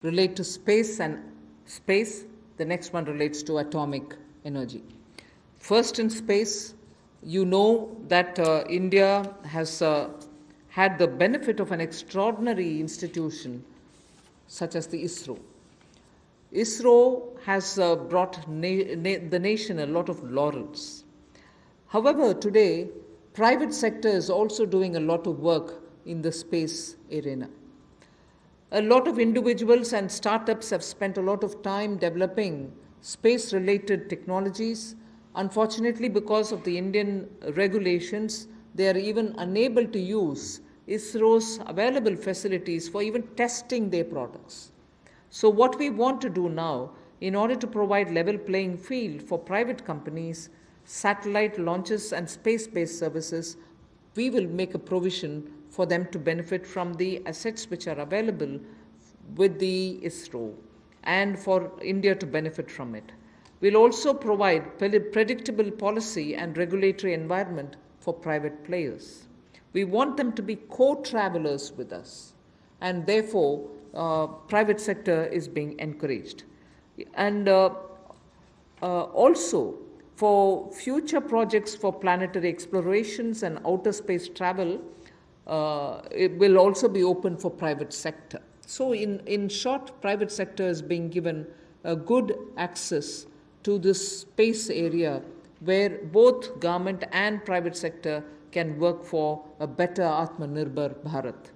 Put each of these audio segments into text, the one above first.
relate to space and space. The next one relates to atomic energy. First, in space, you know that India has had the benefit of an extraordinary institution such as the ISRO. ISRO has brought the nation a lot of laurels. However, today, private sector is also doing a lot of work in the space arena. A lot of individuals and startups have spent a lot of time developing space related technologies. Unfortunately, because of the Indian regulations, they are even unable to use ISRO's available facilities for even testing their products. So, what we want to do now, in order to provide level playing field for private companies, satellite launches and space-based services, we will make a provision for them to benefit from the assets which are available with the ISRO and for India to benefit from it. We'll also provide predictable policy and regulatory environment for private players. We want them to be co-travelers with us, and therefore private sector is being encouraged. And also, for future projects for planetary explorations and outer space travel, it will also be open for private sector. So in short, private sector is being given a good access to this space area where both government and private sector can work for a better Atmanirbhar Bharat.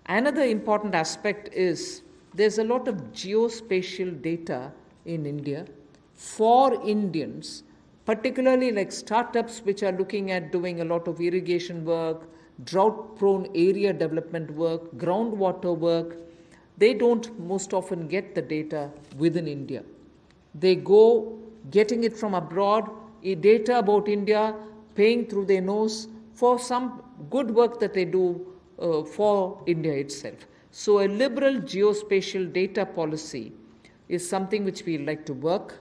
Another important aspect is there's a lot of geospatial data in India for Indians, particularly like startups which are looking at doing a lot of irrigation work, drought prone area development work, groundwater work. They don't most often get the data within India. They go getting it from abroad, data about India, paying through their nose for some good work that they do for India itself. So a liberal geospatial data policy is something which we like to work,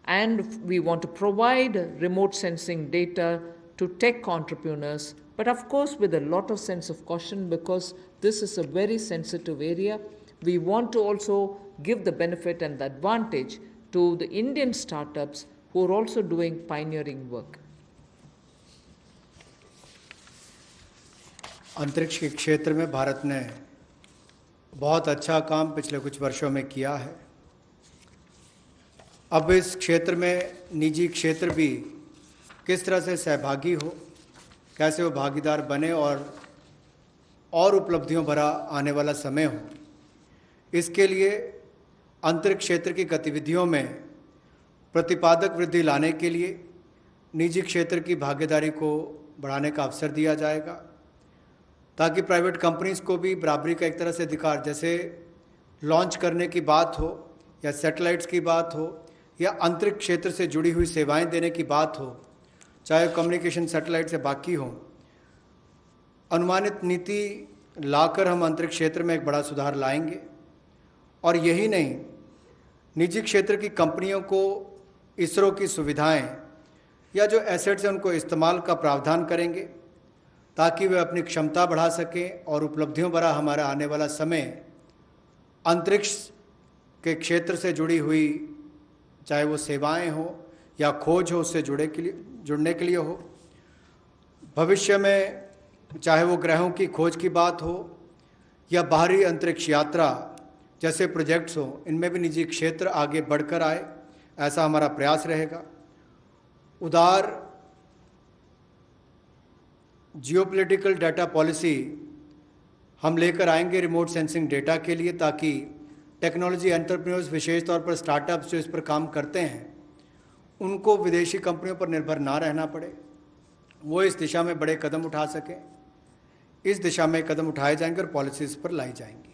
and we want to provide remote sensing data to tech entrepreneurs, but of course with a lot of sense of caution, because this is a very sensitive area. We want to also give the benefit and the advantage to the Indian startups who are also doing pioneering work. अंतरिक्ष के क्षेत्र में भारत ने बहुत अच्छा काम पिछले कुछ वर्षों में किया है। अब इस क्षेत्र में निजी क्षेत्र भी किस तरह से सहभागी हो, कैसे वो भागीदार बने और उपलब्धियों भरा आने वाला समय हो, इसके लिए अंतरिक्ष क्षेत्र की गतिविधियों में प्रतिपादक वृद्धि लाने के लिए निजी क्षेत्र की भागीदारी को बढ़ाने का अवसर दिया जाएगा, ताकि प्राइवेट कंपनीज़ को भी बराबरी का एक तरह से अधिकार, जैसे लॉन्च करने की बात हो या सैटेलाइट्स की बात हो या अंतरिक्ष क्षेत्र से जुड़ी हुई सेवाएं देने की बात हो, चाहे कम्युनिकेशन सैटेलाइट से बाकी हो, अनुमानित नीति लाकर हम अंतरिक्ष क्षेत्र में एक बड़ा सुधार लाएंगे। और यही नहीं, निजी क्षेत्र की कंपनियों को इसरो की सुविधाएं या जो एसेट्स हैं उनको इस्तेमाल का प्रावधान करेंगे, ताकि वे अपनी क्षमता बढ़ा सकें और उपलब्धियों भरा हमारा आने वाला समय अंतरिक्ष के क्षेत्र से जुड़ी हुई, चाहे वो सेवाएं हो या खोज हो, उससे जुड़ने के लिए हो। भविष्य में चाहे वो ग्रहों की खोज की बात हो या बाहरी अंतरिक्ष यात्रा जैसे प्रोजेक्ट्स हो, इनमें भी निजी क्षेत्र आगे बढ़कर आए, ऐसा हमारा प्रयास रहेगा। उदार जियोपॉलिटिकल डाटा पॉलिसी हम लेकर आएंगे रिमोट सेंसिंग डेटा के लिए, ताकि टेक्नोलॉजी एंटरप्रेन्योर्स, विशेष तौर पर स्टार्टअप्स जो इस पर काम करते हैं, उनको विदेशी कंपनियों पर निर्भर ना रहना पड़े, वो इस दिशा में बड़े कदम उठा सकें। इस दिशा में कदम उठाए जाएंगे और पॉलिसीज़ पर लाई जाएंगी।